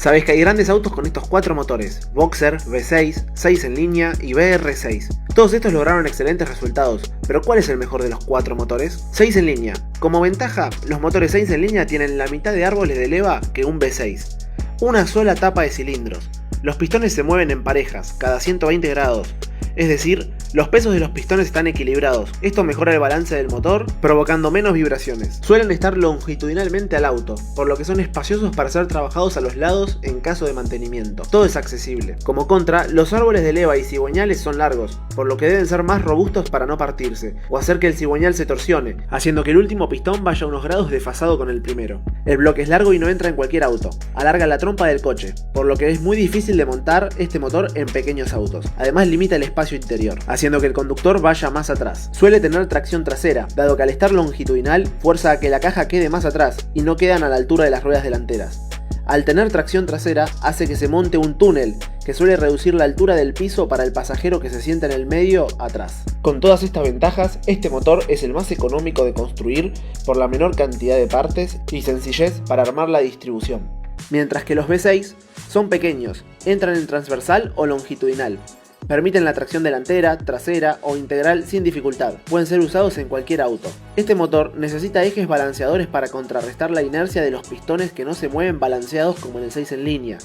Sabes que hay grandes autos con estos 4 motores: Boxer, V6, 6 en línea y BR6. Todos estos lograron excelentes resultados, pero ¿cuál es el mejor de los 4 motores? 6 en línea. Como ventaja, los motores 6 en línea tienen la mitad de árboles de leva que un V6. Una sola tapa de cilindros. Los pistones se mueven en parejas, cada 120 grados. Es decir, los pesos de los pistones están equilibrados. Esto mejora el balance del motor, provocando menos vibraciones. Suelen estar longitudinalmente al auto, por lo que son espaciosos para ser trabajados a los lados en caso de mantenimiento. Todo es accesible. Como contra, los árboles de leva y cigüeñales son largos, por lo que deben ser más robustos para no partirse, o hacer que el cigüeñal se torsione, haciendo que el último pistón vaya unos grados desfasado con el primero. El bloque es largo y no entra en cualquier auto. Alarga la trompa del coche, por lo que es muy difícil de montar este motor en pequeños autos. Además limita el espacio interior, haciendo que el conductor vaya más atrás. Suele tener tracción trasera, dado que al estar longitudinal fuerza a que la caja quede más atrás y no quedan a la altura de las ruedas delanteras. Al tener tracción trasera hace que se monte un túnel, que suele reducir la altura del piso para el pasajero que se sienta en el medio atrás. Con todas estas ventajas, este motor es el más económico de construir por la menor cantidad de partes y sencillez para armar la distribución. Mientras que los V6 son pequeños, entran en transversal o longitudinal. Permiten la tracción delantera, trasera o integral sin dificultad. Pueden ser usados en cualquier auto. Este motor necesita ejes balanceadores para contrarrestar la inercia de los pistones que no se mueven balanceados como en el 6 en línea.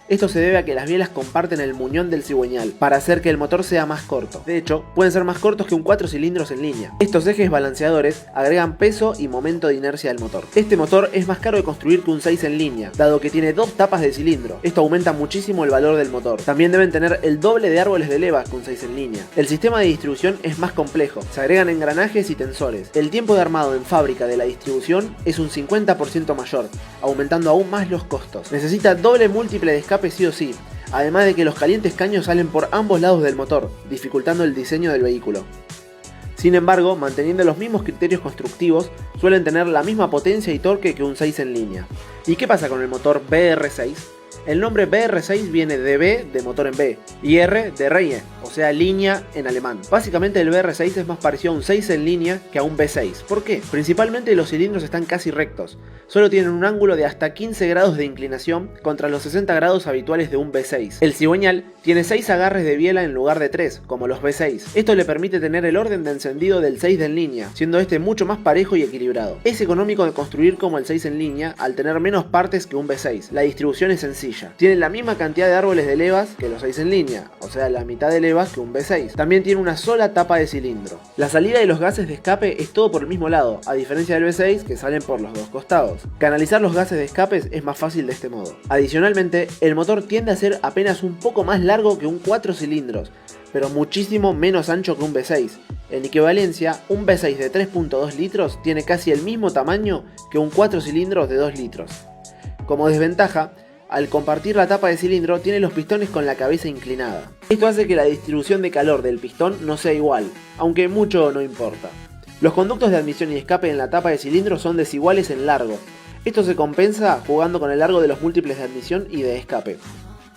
Esto se debe a que las bielas comparten el muñón del cigüeñal para hacer que el motor sea más corto. De hecho, pueden ser más cortos que un 4 cilindros en línea. Estos ejes balanceadores agregan peso y momento de inercia del motor. Este motor es más caro de construir que un 6 en línea, dado que tiene 2 tapas de cilindro. Esto aumenta muchísimo el valor del motor. También deben tener el doble de árboles de leva que un 6 en línea. El sistema de distribución es más complejo. Se agregan engranajes y tensores. El tiempo de armado en fábrica de la distribución es un 50% mayor, aumentando aún más los costos. Necesita doble múltiple de escape sí o sí, además de que los calientes caños salen por ambos lados del motor, dificultando el diseño del vehículo. Sin embargo, manteniendo los mismos criterios constructivos, suelen tener la misma potencia y torque que un 6 en línea. ¿Y qué pasa con el motor BR6? El nombre BR6 viene de B de motor en B y R de Reihe, o sea línea en alemán. Básicamente el BR6 es más parecido a un 6 en línea que a un V6. ¿Por qué? Principalmente los cilindros están casi rectos. Solo tienen un ángulo de hasta 15 grados de inclinación contra los 60 grados habituales de un V6. El cigüeñal tiene 6 agarres de biela en lugar de 3, como los V6. Esto le permite tener el orden de encendido del 6 en línea, siendo este mucho más parejo y equilibrado. Es económico de construir como el 6 en línea al tener menos partes que un V6. La distribución es sencilla. Tiene la misma cantidad de árboles de levas que los 6 en línea, o sea la mitad de levas que un V6. También tiene una sola tapa de cilindro. La salida de los gases de escape es todo por el mismo lado, a diferencia del V6 que salen por los dos costados. Canalizar los gases de escape es más fácil de este modo. Adicionalmente, el motor tiende a ser apenas un poco más largo que un 4 cilindros, pero muchísimo menos ancho que un V6. En equivalencia, un V6 de 3.2 litros tiene casi el mismo tamaño que un 4 cilindros de 2 litros. Como desventaja, al compartir la tapa de cilindro tiene los pistones con la cabeza inclinada. Esto hace que la distribución de calor del pistón no sea igual, aunque mucho no importa. Los conductos de admisión y escape en la tapa de cilindro son desiguales en largo. Esto se compensa jugando con el largo de los múltiples de admisión y de escape.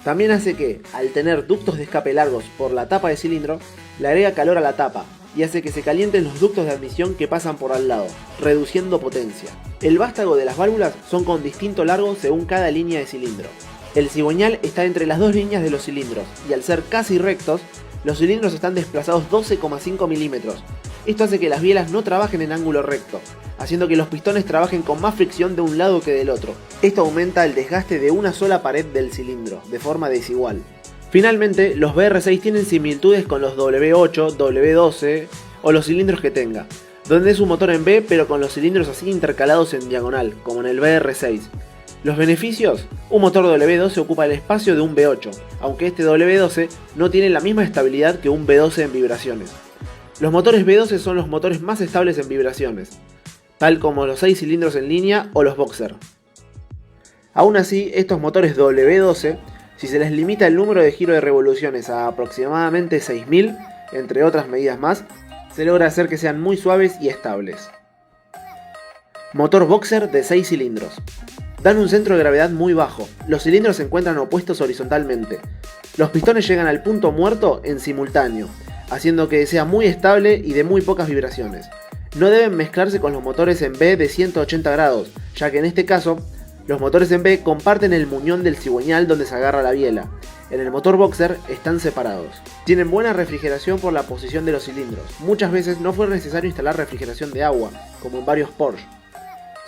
También hace que, al tener ductos de escape largos por la tapa de cilindro, le agrega calor a la tapa y hace que se calienten los ductos de admisión que pasan por al lado, reduciendo potencia. El vástago de las válvulas son con distinto largo según cada línea de cilindro. El cigüeñal está entre las dos líneas de los cilindros y al ser casi rectos, los cilindros están desplazados 12,5 milímetros. Esto hace que las bielas no trabajen en ángulo recto, haciendo que los pistones trabajen con más fricción de un lado que del otro. Esto aumenta el desgaste de una sola pared del cilindro, de forma desigual. Finalmente, los BR6 tienen similitudes con los W8, W12 o los cilindros que tenga, donde es un motor en B pero con los cilindros así intercalados en diagonal, como en el BR6. Los beneficios: un motor W12 ocupa el espacio de un V8, aunque este W12 no tiene la misma estabilidad que un V12 en vibraciones. Los motores V12 son los motores más estables en vibraciones, tal como los 6 cilindros en línea o los Boxer. Aún así, estos motores W12, si se les limita el número de giro de revoluciones a aproximadamente 6000, entre otras medidas más, se logra hacer que sean muy suaves y estables. Motor Boxer de 6 cilindros. Dan un centro de gravedad muy bajo. Los cilindros se encuentran opuestos horizontalmente. Los pistones llegan al punto muerto en simultáneo, haciendo que sea muy estable y de muy pocas vibraciones. No deben mezclarse con los motores en B de 180 grados, ya que en este caso Los motores en B comparten el muñón del cigüeñal donde se agarra la biela. En el motor Boxer están separados. Tienen buena refrigeración por la posición de los cilindros. Muchas veces no fue necesario instalar refrigeración de agua, como en varios Porsche.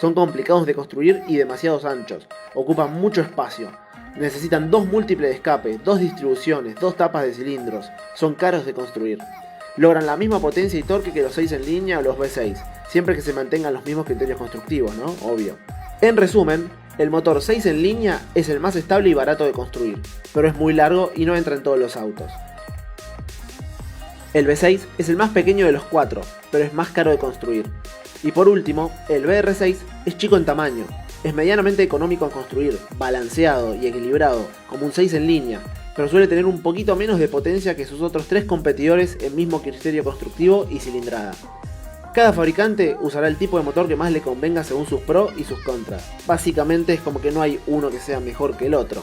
Son complicados de construir y demasiados anchos. Ocupan mucho espacio. Necesitan 2 múltiples de escape, 2 distribuciones, 2 tapas de cilindros. Son caros de construir. Logran la misma potencia y torque que los 6 en línea o los V6, siempre que se mantengan los mismos criterios constructivos, ¿no? Obvio. En resumen, el motor 6 en línea es el más estable y barato de construir, pero es muy largo y no entra en todos los autos. El V6 es el más pequeño de los 4, pero es más caro de construir. Y por último, el VR6 es chico en tamaño, es medianamente económico en construir, balanceado y equilibrado, como un 6 en línea, pero suele tener un poquito menos de potencia que sus otros 3 competidores en mismo criterio constructivo y cilindrada. Cada fabricante usará el tipo de motor que más le convenga según sus pros y sus contras. Básicamente es como que no hay uno que sea mejor que el otro.